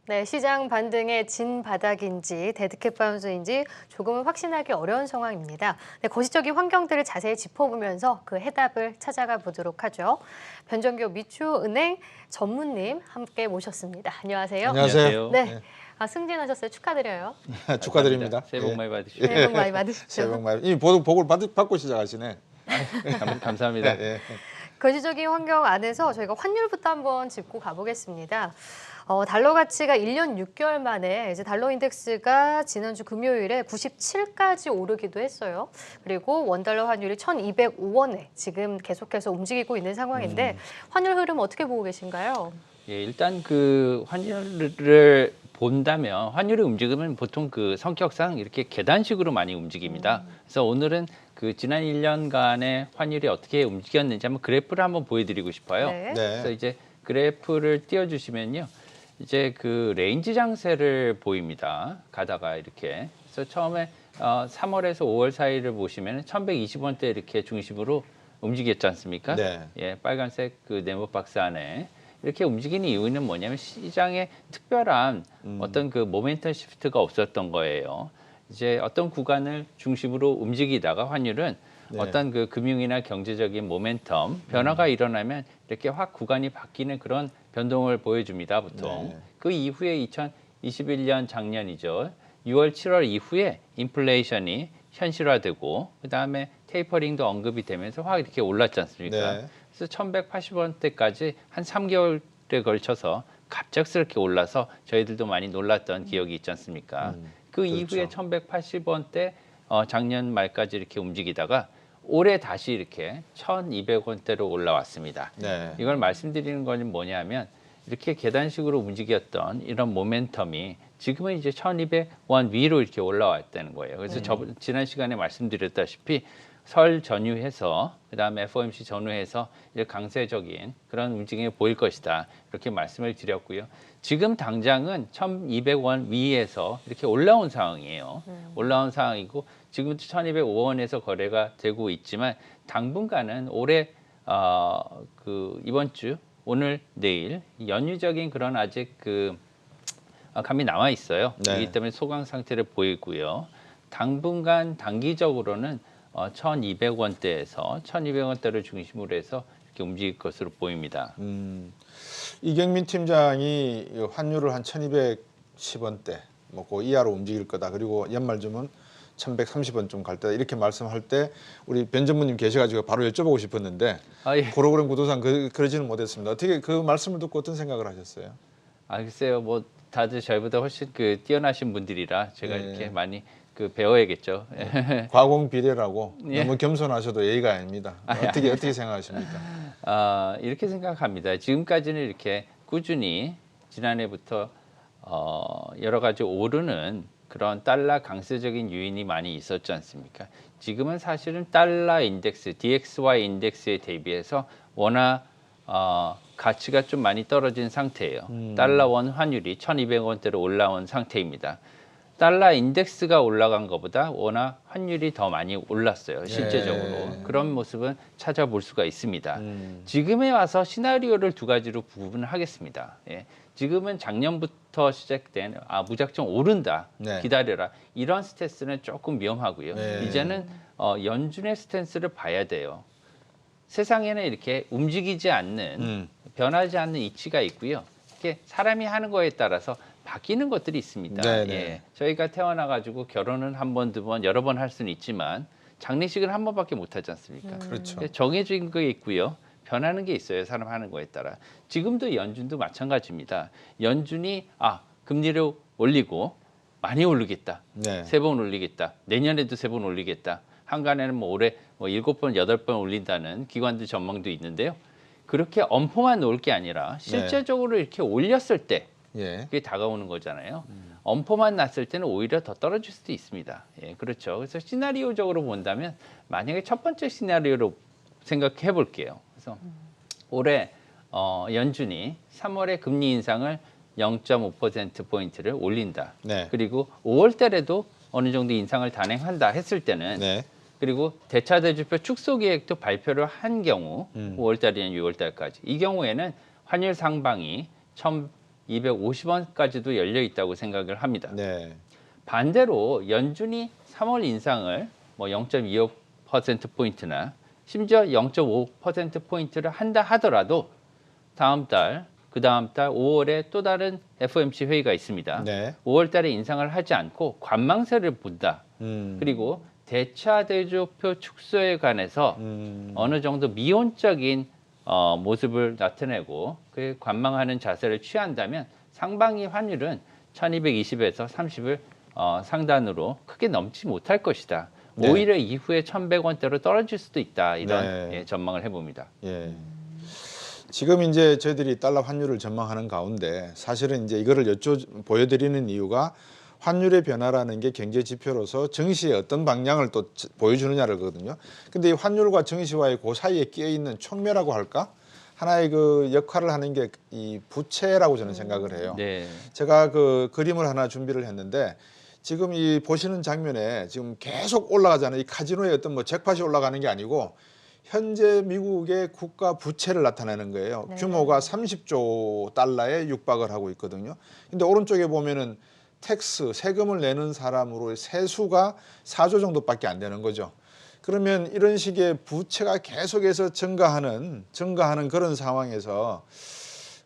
네, 시장 반등의 진바닥인지 데드캣 바운스인지 조금은 확신하기 어려운 상황입니다. 네, 거시적인 환경들을 자세히 짚어보면서 그 해답을 찾아가 보도록 하죠. 변정교 미추은행 전무님 함께 모셨습니다. 안녕하세요. 안녕하세요. 네, 네. 승진하셨어요. 축하드려요. 축하드립니다. 새해 복 예. 많이 받으시고. 새해 복 많이 받으십시오. 새해 복 많이. 이미 복을 받고 시작하시네. 감사합니다. 예. 거시적인 환경 안에서 저희가 환율부터 한번 짚고 가보겠습니다. 달러 가치가 1년 6개월 만에 이제 달러 인덱스가 지난주 금요일에 97까지 오르기도 했어요. 그리고 원달러 환율이 1,205원에 지금 계속해서 움직이고 있는 상황인데 환율 흐름 어떻게 보고 계신가요? 예, 일단 그 환율을 본다면 환율의 움직임은 보통 그 성격상 이렇게 계단식으로 많이 움직입니다. 그래서 오늘은 그 지난 1년간의 환율이 어떻게 움직였는지 한번 그래프를 한번 보여드리고 싶어요. 네. 그래서 이제 그래프를 띄워주시면요. 이제 그 레인지 장세를 보입니다. 가다가 이렇게. 그래서 처음에 3월에서 5월 사이를 보시면 1,120원대 이렇게 중심으로 움직였지 않습니까? 네. 예, 빨간색 그 네모 박스 안에 이렇게 움직이는 이유는 뭐냐면 시장에 특별한 어떤 그 모멘텀 시프트가 없었던 거예요. 이제 어떤 구간을 중심으로 움직이다가 환율은 네. 어떤 그 금융이나 경제적인 모멘텀 변화가 일어나면 이렇게 확 구간이 바뀌는 그런 변동을 보여줍니다, 보통. 네. 그 이후에 2021년 작년이죠. 6월, 7월 이후에 인플레이션이 현실화되고 그다음에 테이퍼링도 언급이 되면서 확 이렇게 올랐지 않습니까? 네. 그래서 1,180원대까지 한 3개월에 걸쳐서 갑작스럽게 올라서 저희들도 많이 놀랐던 기억이 있지 않습니까? 그 그렇죠. 이후에 1,180원대 작년 말까지 이렇게 움직이다가 올해 다시 이렇게 1,200원대로 올라왔습니다. 네. 이걸 말씀드리는 건 뭐냐면 이렇게 계단식으로 움직였던 이런 모멘텀이 지금은 이제 1,200원 위로 이렇게 올라왔다는 거예요. 그래서 지난 시간에 말씀드렸다시피 설 전후해서 그다음에 FOMC 전후해서 이제 강세적인 그런 움직임이 보일 것이다. 이렇게 말씀을 드렸고요. 지금 당장은 1,200원 위에서 이렇게 올라온 상황이에요. 올라온 상황이고 지금도 1,205원에서 거래가 되고 있지만 당분간은 올해 그 이번 주 오늘 내일 연휴적인 그런 아직 그 감이 남아 있어요. 네. 그렇기 때문에 소강 상태를 보이고요. 당분간 단기적으로는 1,200원대에서 1,200원대를 중심으로 해서 이렇게 움직일 것으로 보입니다. 이경민 팀장이 이 환율을 한 1,210원대 그 이하로 움직일 거다. 그리고 연말쯤은 1,130원쯤 갈 때다. 이렇게 말씀할 때 우리 변 전무님 계셔가지고 바로 여쭤보고 싶었는데 예. 프로그램 구도상 그러지는 못했습니다. 어떻게 그 말씀을 듣고 어떤 생각을 하셨어요? 글쎄요, 뭐 다들 저희보다 훨씬 그 뛰어나신 분들이라 제가 예. 이렇게 많이 그 배워야겠죠. 과공비례라고 예. 너무 겸손하셔도 예의가 아닙니다. 어떻게 생각하십니까? 이렇게 생각합니다. 지금까지는 이렇게 꾸준히 지난해부터 여러 가지 오르는 그런 달러 강세적인 요인이 많이 있었지 않습니까? 지금은 사실은 달러 인덱스, DXY 인덱스에 대비해서 워낙 가치가 좀 많이 떨어진 상태예요. 달러 원 환율이 1,200원대로 올라온 상태입니다. 달러 인덱스가 올라간 것보다 워낙 환율이 더 많이 올랐어요. 실제적으로. 그런 모습은 찾아볼 수가 있습니다. 지금에 와서 시나리오를 두 가지로 구분을 하겠습니다. 예. 지금은 작년부터 시작된 무작정 오른다. 네. 기다려라. 이런 스탠스는 조금 위험하고요. 네. 이제는 연준의 스탠스를 봐야 돼요. 세상에는 이렇게 움직이지 않는 변하지 않는 이치가 있고요. 이렇게 사람이 하는 거에 따라서 바뀌는 것들이 있습니다. 네네. 예. 저희가 태어나 가지고 결혼은 한 번, 두 번, 여러 번 할 수는 있지만 장례식은 한 번밖에 못 하지 않습니까? 그렇죠. 정해진 게 있고요. 변하는 게 있어요. 사람 하는 거에 따라. 지금도 연준도 마찬가지입니다. 연준이 금리를 올리고 많이 올리겠다. 네. 3번 올리겠다. 내년에도 3번 올리겠다. 한간에는 뭐 올해 7번, 8번 올린다는 기관들 전망도 있는데요. 그렇게 엄포만 놓을 게 아니라 실제적으로 이렇게 올렸을 때 예. 그게 다가오는 거잖아요. 엄포만 났을 때는 오히려 더 떨어질 수도 있습니다. 예, 그렇죠. 그래서 시나리오적으로 본다면 만약에 첫 번째 시나리오로 생각해 볼게요. 그래서 올해 연준이 3월에 금리 인상을 0.5%포인트를 올린다. 네. 그리고 5월 달에도 어느 정도 인상을 단행한다 했을 때는 네. 그리고 대차대주표 축소 계획도 발표를 한 경우 5월 달이나 6월 달까지 이 경우에는 환율 상방이 250원까지도 열려 있다고 생각을 합니다. 네. 반대로 연준이 3월 인상을 뭐 0.25% 포인트나 심지어 0.5% 포인트를 한다 하더라도 다음 달, 그 다음 달 5월에 또 다른 FOMC 회의가 있습니다. 네. 5월 달에 인상을 하지 않고 관망세를 본다. 그리고 대차 대조표 축소에 관해서 어느 정도 미온적인 모습을 나타내고 그 관망하는 자세를 취한다면 상반기 환율은 1220에서 30을 상단으로 크게 넘지 못할 것이다. 네. 오히려 이후에 1100원대로 떨어질 수도 있다. 이런 네. 전망을 해봅니다. 예. 지금 이제 저희들이 달러 환율을 전망하는 가운데 사실은 이제 이거를 보여드리는 이유가 환율의 변화라는 게 경제 지표로서 증시의 어떤 방향을 또 보여주느냐거든요. 근데 이 환율과 증시와의 그 사이에 끼어 있는 촉매라고 할까? 하나의 그 역할을 하는 게 이 부채라고 저는 생각을 해요. 네. 제가 그 그림을 하나 준비를 했는데 지금 이 보시는 장면에 지금 계속 올라가잖아요. 이 카지노의 어떤 뭐 잭팟이 올라가는 게 아니고 현재 미국의 국가 부채를 나타내는 거예요. 네. 규모가 30조 달러에 육박을 하고 있거든요. 근데 오른쪽에 보면은 세금을 내는 사람으로 세수가 4조 정도밖에 안 되는 거죠. 그러면 이런 식의 부채가 계속해서 증가하는 그런 상황에서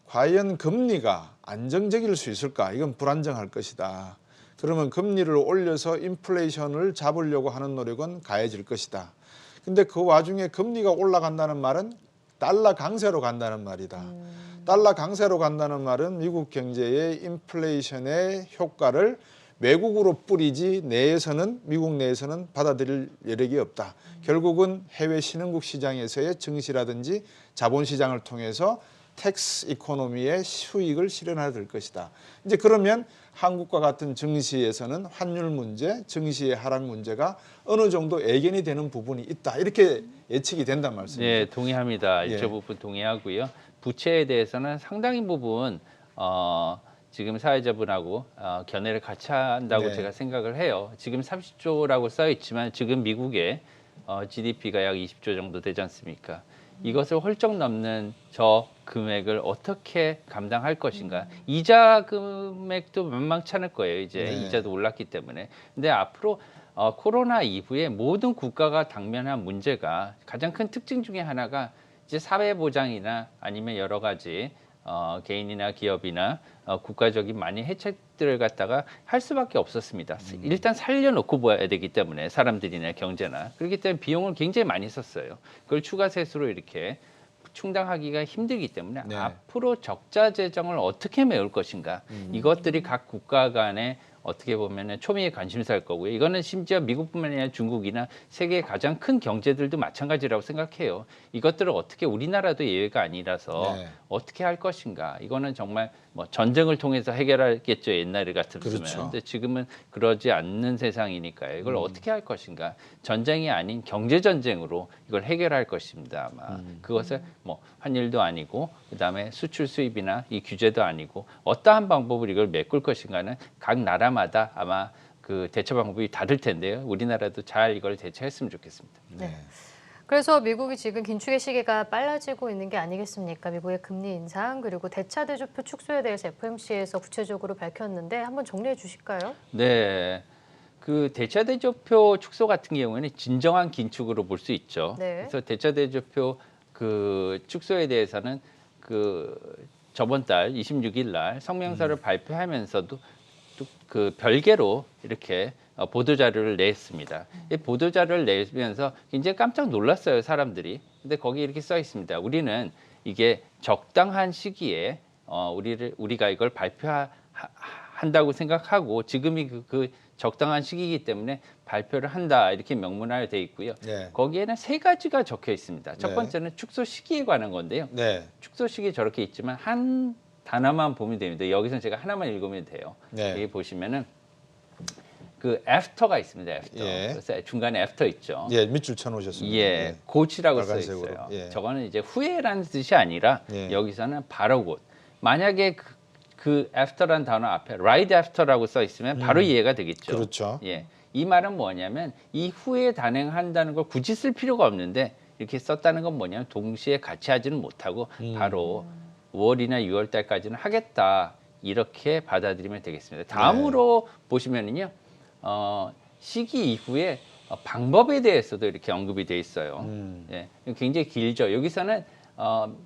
과연 금리가 안정적일 수 있을까? 이건 불안정할 것이다. 그러면 금리를 올려서 인플레이션을 잡으려고 하는 노력은 가해질 것이다. 근데 그 와중에 금리가 올라간다는 말은 달러 강세로 간다는 말이다. 달러 강세로 간다는 말은 미국 경제의 인플레이션의 효과를 외국으로 뿌리지 미국 내에서는 받아들일 여력이 없다. 결국은 해외 신흥국 시장에서의 증시라든지 자본시장을 통해서 텍스 이코노미의 수익을 실현해야 될 것이다. 이제 그러면 한국과 같은 증시에서는 환율 문제, 증시의 하락 문제가 어느 정도 예견이 되는 부분이 있다. 이렇게 예측이 된단 말씀이죠. 네, 동의합니다. 예. 일조 부분 동의하고요. 부채에 대해서는 상당히 부분 지금 사회자분하고 견해를 같이 한다고 네. 제가 생각을 해요. 지금 30조라고 써 있지만 지금 미국의 GDP가 약 20조 정도 되지 않습니까? 이것을 훌쩍 넘는 저 금액을 어떻게 감당할 것인가? 이자 금액도 만만치 않을 거예요. 이제 네. 이자도 올랐기 때문에. 근데 앞으로 코로나 이후에 모든 국가가 당면한 문제가 가장 큰 특징 중에 하나가 이제 사회 보장이나 아니면 여러 가지 개인이나 기업이나 국가적인 많은 혜택들을 갖다가 할 수밖에 없었습니다. 일단 살려놓고 봐야 되기 때문에 사람들이나 경제나 그렇기 때문에 비용을 굉장히 많이 썼어요. 그걸 추가 세수로 이렇게 충당하기가 힘들기 때문에 네. 앞으로 적자 재정을 어떻게 메울 것인가 이것들이 각 국가 간에 어떻게 보면은 초미의 관심사일 거고요. 이거는 심지어 미국뿐만 아니라 중국이나 세계의 가장 큰 경제들도 마찬가지라고 생각해요. 이것들을 어떻게 우리나라도 예외가 아니라서 네. 어떻게 할 것인가. 이거는 정말 뭐 전쟁을 통해서 해결하겠죠. 옛날에 같으면. 그렇죠. 근데 지금은 그러지 않는 세상이니까요. 이걸 어떻게 할 것인가. 전쟁이 아닌 경제 전쟁으로 이걸 해결할 것입니다. 아마 그것을 뭐 환율도 아니고 그다음에 수출 수입이나 이 규제도 아니고 어떠한 방법으로 이걸 메꿀 것인가는 각 나라마다 아마 그 대처 방법이 다를 텐데요. 우리나라도 잘 이걸 대처했으면 좋겠습니다. 네. 그래서 미국이 지금 긴축의 시기가 빨라지고 있는 게 아니겠습니까? 미국의 금리 인상 그리고 대차 대조표 축소에 대해서 FOMC에서 구체적으로 밝혔는데 한번 정리해 주실까요? 네. 그 대차 대조표 축소 같은 경우에는 진정한 긴축으로 볼 수 있죠. 네. 그래서 대차 대조표 그 축소에 대해서는 그 저번 달 26일 날 성명서를 발표하면서도 또 그 별개로 이렇게 보도 자료를 냈습니다. 이 보도 자료를 내면서 굉장히 깜짝 놀랐어요, 사람들이. 근데 거기 이렇게 써 있습니다. 우리는 이게 적당한 시기에 우리가 이걸 발표한다고 생각하고 지금이 그 적당한 시기이기 때문에 발표를 한다 이렇게 명문화되어 돼 있고요. 네. 거기에는 세 가지가 적혀 있습니다. 첫 네. 번째는 축소 시기에 관한 건데요. 네. 축소 시기 저렇게 있지만 한 단어만 보면 됩니다. 여기서는 제가 하나만 읽으면 돼요. 네. 여기 보시면은 그 애프터가 있습니다. 애프터. 예. 그래서 중간에 애프터 있죠. 예, 밑줄 쳐놓으셨습니다. 예, 곧이라고 써 빨간색으로. 있어요. 예. 저거는 이제 후회라는 뜻이 아니라 예. 여기서는 바로 곧. 만약에 그 after란 단어 앞에 right after라고 써 있으면 바로 이해가 되겠죠. 그렇죠. 예, 이 말은 뭐냐면 이후에 단행한다는 걸 굳이 쓸 필요가 없는데 이렇게 썼다는 건 뭐냐면 동시에 같이 하지는 못하고 바로 5월이나 6월 달까지는 하겠다. 이렇게 받아들이면 되겠습니다. 다음으로 보시면은요, 시기 이후에 방법에 대해서도 이렇게 언급이 돼 있어요. 예, 굉장히 길죠. 여기서는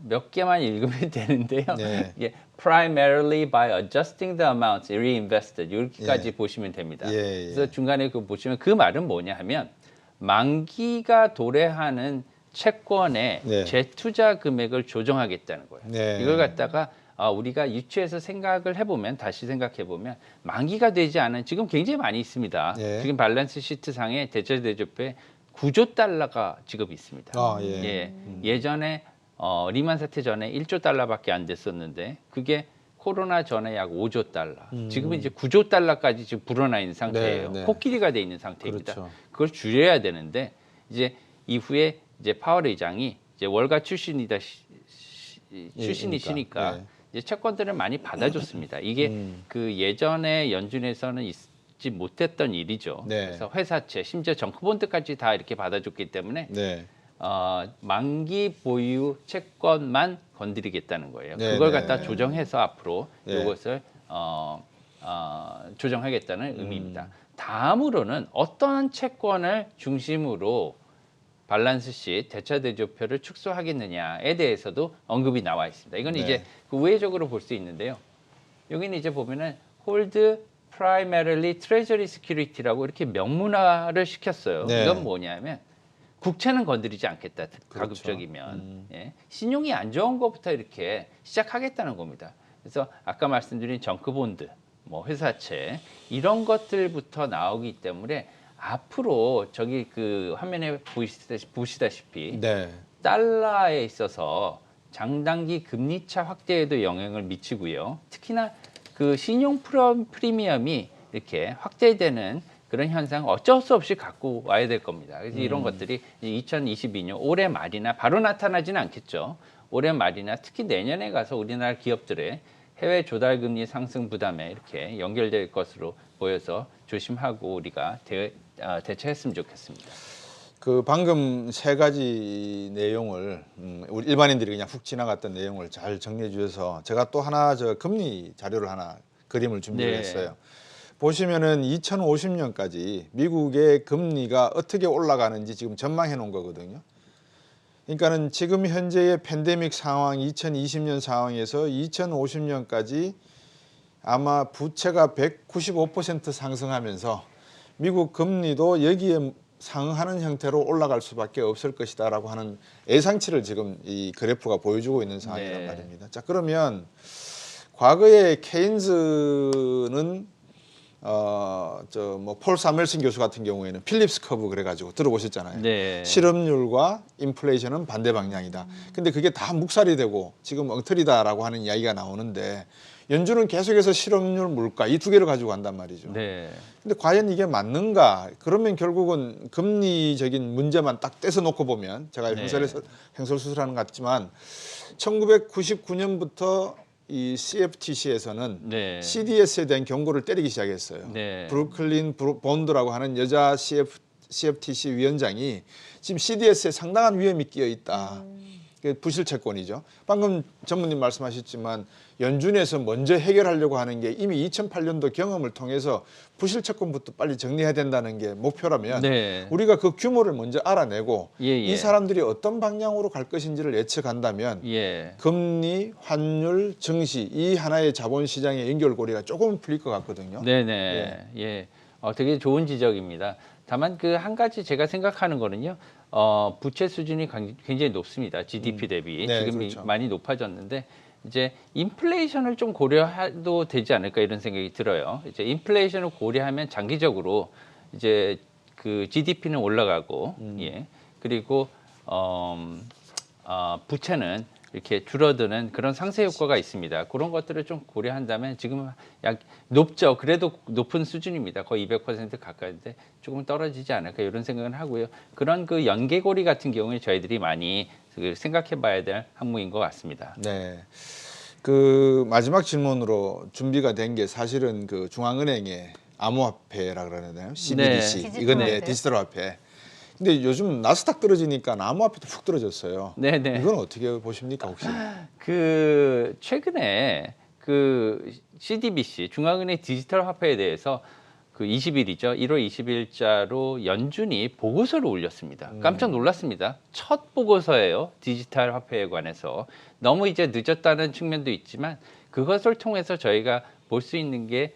몇 개만 읽으면 되는데요. 네. 이게 primarily by adjusting the amounts reinvested 이렇게까지 보시면 됩니다. 예, 예. 그래서 중간에 그 보시면 그 말은 뭐냐 하면 만기가 도래하는 채권의 네. 재투자 금액을 조정하겠다는 거예요. 네. 이걸 갖다가 우리가 유추해서 생각을 해보면 다시 생각해보면 만기가 되지 않은 지금 굉장히 많이 있습니다. 예. 지금 밸런스 시트 상에 대체대조표에 9조 달러가 지급이 있습니다. 예. 예전에 리만 사태 전에 1조 달러밖에 안 됐었는데 그게 코로나 전에 약 5조 달러. 지금은 이제 9조 달러까지 지금 불어나 있는 상태예요. 네, 네. 코끼리가 돼 있는 상태입니다. 그렇죠. 그걸 줄여야 되는데 이제 이후에 이제 파월 의장이 이제 월가 출신이시니까 네. 이제 채권들을 많이 받아줬습니다. 이게 그 예전에 연준에서는 있지 못했던 일이죠. 네. 그래서 회사채, 심지어 정크본드까지 다 이렇게 받아줬기 때문에 네. 만기 보유 채권만 건드리겠다는 거예요. 네, 그걸 네. 갖다 조정해서 앞으로 네. 이것을 조정하겠다는 의미입니다. 다음으로는 어떤 채권을 중심으로 밸런스 시 대차대조표를 축소하겠느냐에 대해서도 언급이 나와 있습니다. 이건 네. 이제 그 우회적으로 볼 수 있는데요. 여기는 이제 보면은 hold primarily treasury security라고 이렇게 명문화를 시켰어요. 네. 이건 뭐냐면 국채는 건드리지 않겠다. 그렇죠. 가급적이면 예. 신용이 안 좋은 것부터 이렇게 시작하겠다는 겁니다. 그래서 아까 말씀드린 정크본드, 뭐 회사채 이런 것들부터 나오기 때문에 앞으로 저기 그 화면에 보시다시피 네. 달러에 있어서 장단기 금리차 확대에도 영향을 미치고요. 특히나 그 신용 프리미엄이 이렇게 확대되는 그런 현상 어쩔 수 없이 갖고 와야 될 겁니다. 그래서 이런 것들이 2022년 올해 말이나 바로 나타나지는 않겠죠. 올해 말이나 특히 내년에 가서 우리나라 기업들의 해외 조달 금리 상승 부담에 이렇게 연결될 것으로 보여서 조심하고 우리가 대처했으면 좋겠습니다. 그 방금 세 가지 내용을 우리 일반인들이 그냥 훅 지나갔던 내용을 잘 정리해 주셔서 제가 또 하나 저 금리 자료를 하나 그림을 준비를 네. 했어요. 보시면은 2050년까지 미국의 금리가 어떻게 올라가는지 지금 전망해 놓은 거거든요. 그러니까는 지금 현재의 팬데믹 상황 2020년 상황에서 2050년까지 아마 부채가 195% 상승하면서 미국 금리도 여기에 상응하는 형태로 올라갈 수밖에 없을 것이다라고 하는 예상치를 지금 이 그래프가 보여주고 있는 상황이란 네. 말입니다. 자, 그러면 과거에 케인즈는 뭐 폴 사멜슨 교수 같은 경우에는 필립스 커브 그래가지고 들어보셨잖아요. 네. 실업률과 인플레이션은 반대 방향이다. 근데 그게 다 묵살이 되고 지금 엉터리다라고 하는 이야기가 나오는데 연준은 계속해서 실업률, 물가 이 두 개를 가지고 간단 말이죠. 네. 근데 과연 이게 맞는가? 그러면 결국은 금리적인 문제만 딱 떼서 놓고 보면 제가 네. 횡설수설하는 것 같지만 1999년부터 이 CFTC에서는 네. CDS에 대한 경고를 때리기 시작했어요. 네. 브루클린 본드라고 하는 여자 CFTC 위원장이 지금 CDS에 상당한 위험이 끼어 있다. 그게 부실 채권이죠. 방금 전무님 말씀하셨지만 연준에서 먼저 해결하려고 하는 게 이미 2008년도 경험을 통해서 부실 채권부터 빨리 정리해야 된다는 게 목표라면 네. 우리가 그 규모를 먼저 알아내고 예, 예. 이 사람들이 어떤 방향으로 갈 것인지를 예측한다면 예. 금리, 환율, 증시 이 하나의 자본시장의 연결고리가 조금 풀릴 것 같거든요. 네네. 예. 되게 좋은 지적입니다. 다만 그 한 가지 제가 생각하는 거는요. 부채 수준이 굉장히 높습니다. GDP 대비 네, 지금 그렇죠. 많이 높아졌는데 이제 인플레이션을 좀 고려해도 되지 않을까 이런 생각이 들어요. 이제 인플레이션을 고려하면 장기적으로 이제 그 GDP는 올라가고 예. 그리고 부채는 이렇게 줄어드는 그런 상쇄 효과가 있습니다. 그런 것들을 좀 고려한다면 지금 약 높죠. 그래도 높은 수준입니다. 거의 200% 가까이인데 조금 떨어지지 않을까 이런 생각은 하고요. 그런 그 연계고리 같은 경우에 저희들이 많이 생각해봐야 될 항목인 것 같습니다. 네. 그 마지막 질문으로 준비가 된 게 사실은 그 중앙은행의 암호화폐라 그러나요? CBDC. 네. 이건 디지털 디지털 화폐. 근데 요즘 나스닥 떨어지니까 암호화폐도 푹 떨어졌어요. 네네. 이건 어떻게 보십니까 혹시? 그 최근에 그 CDBC 중앙은행 디지털 화폐에 대해서 그 20일이죠. 1월 20일자로 연준이 보고서를 올렸습니다. 깜짝 놀랐습니다. 첫 보고서예요. 디지털 화폐에 관해서. 너무 이제 늦었다는 측면도 있지만 그것을 통해서 저희가 볼 수 있는 게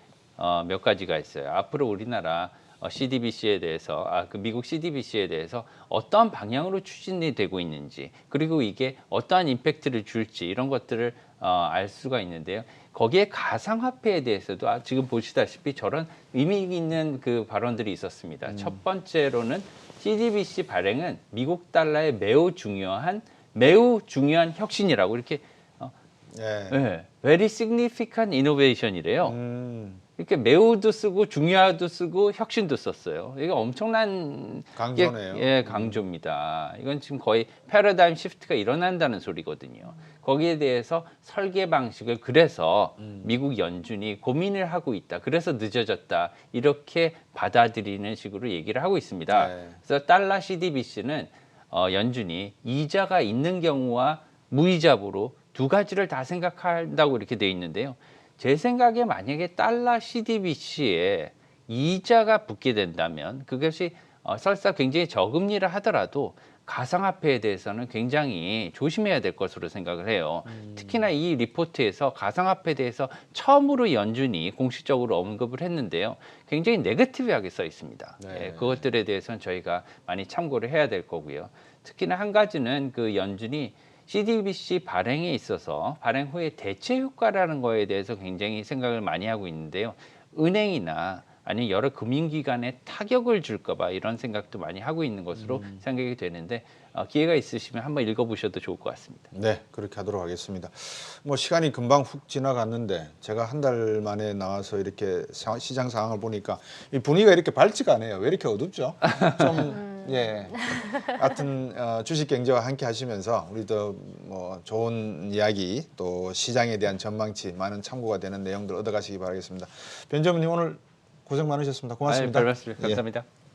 몇 가지가 있어요. 앞으로 우리나라 CDBC에 대해서 그 미국 CDBC에 대해서 어떠한 방향으로 추진이 되고 있는지 그리고 이게 어떠한 임팩트를 줄지 이런 것들을 알 수가 있는데요. 거기에 가상화폐에 대해서도 지금 보시다시피 저런 의미 있는 그 발언들이 있었습니다. 첫 번째로는 CDBC 발행은 미국 달러의 매우 중요한 혁신이라고 이렇게 예. very significant innovation이래요. 이렇게 매우도 쓰고 중요하도 쓰고 혁신도 썼어요. 이게 엄청난 강조네요. 강조입니다. 이건 지금 거의 패러다임 시프트가 일어난다는 소리거든요. 거기에 대해서 설계 방식을 그래서 미국 연준이 고민을 하고 있다. 그래서 늦어졌다. 이렇게 받아들이는 식으로 얘기를 하고 있습니다. 네. 그래서 달러 CDBC는 연준이 이자가 있는 경우와 무이자부로 두 가지를 다 생각한다고 이렇게 돼 있는데요. 제 생각에 만약에 달러 CDBC에 이자가 붙게 된다면 그것이 설사 굉장히 저금리를 하더라도 가상화폐에 대해서는 굉장히 조심해야 될 것으로 생각을 해요. 특히나 이 리포트에서 가상화폐에 대해서 처음으로 연준이 공식적으로 언급을 했는데요. 굉장히 네거티브하게 써 있습니다. 네. 그것들에 대해서는 저희가 많이 참고를 해야 될 거고요. 특히나 한 가지는 그 연준이 CDBC 발행에 있어서 발행 후에 대체 효과라는 거에 대해서 굉장히 생각을 많이 하고 있는데요. 은행이나 아니면 여러 금융기관에 타격을 줄까 봐 이런 생각도 많이 하고 있는 것으로 생각이 되는데 기회가 있으시면 한번 읽어보셔도 좋을 것 같습니다. 네, 그렇게 하도록 하겠습니다. 뭐 시간이 금방 훅 지나갔는데 제가 한 달 만에 나와서 이렇게 시장 상황을 보니까 이 분위기가 이렇게 밝지가 않아요. 왜 이렇게 어둡죠? 좀 예. 하여튼 주식 경제와 함께 하시면서 우리도 뭐 좋은 이야기 또 시장에 대한 전망치 많은 참고가 되는 내용들 얻어가시기 바라겠습니다. 변호사님 오늘 고생 많으셨습니다. 고맙습니다. 별 말씀 감사합니다. 예.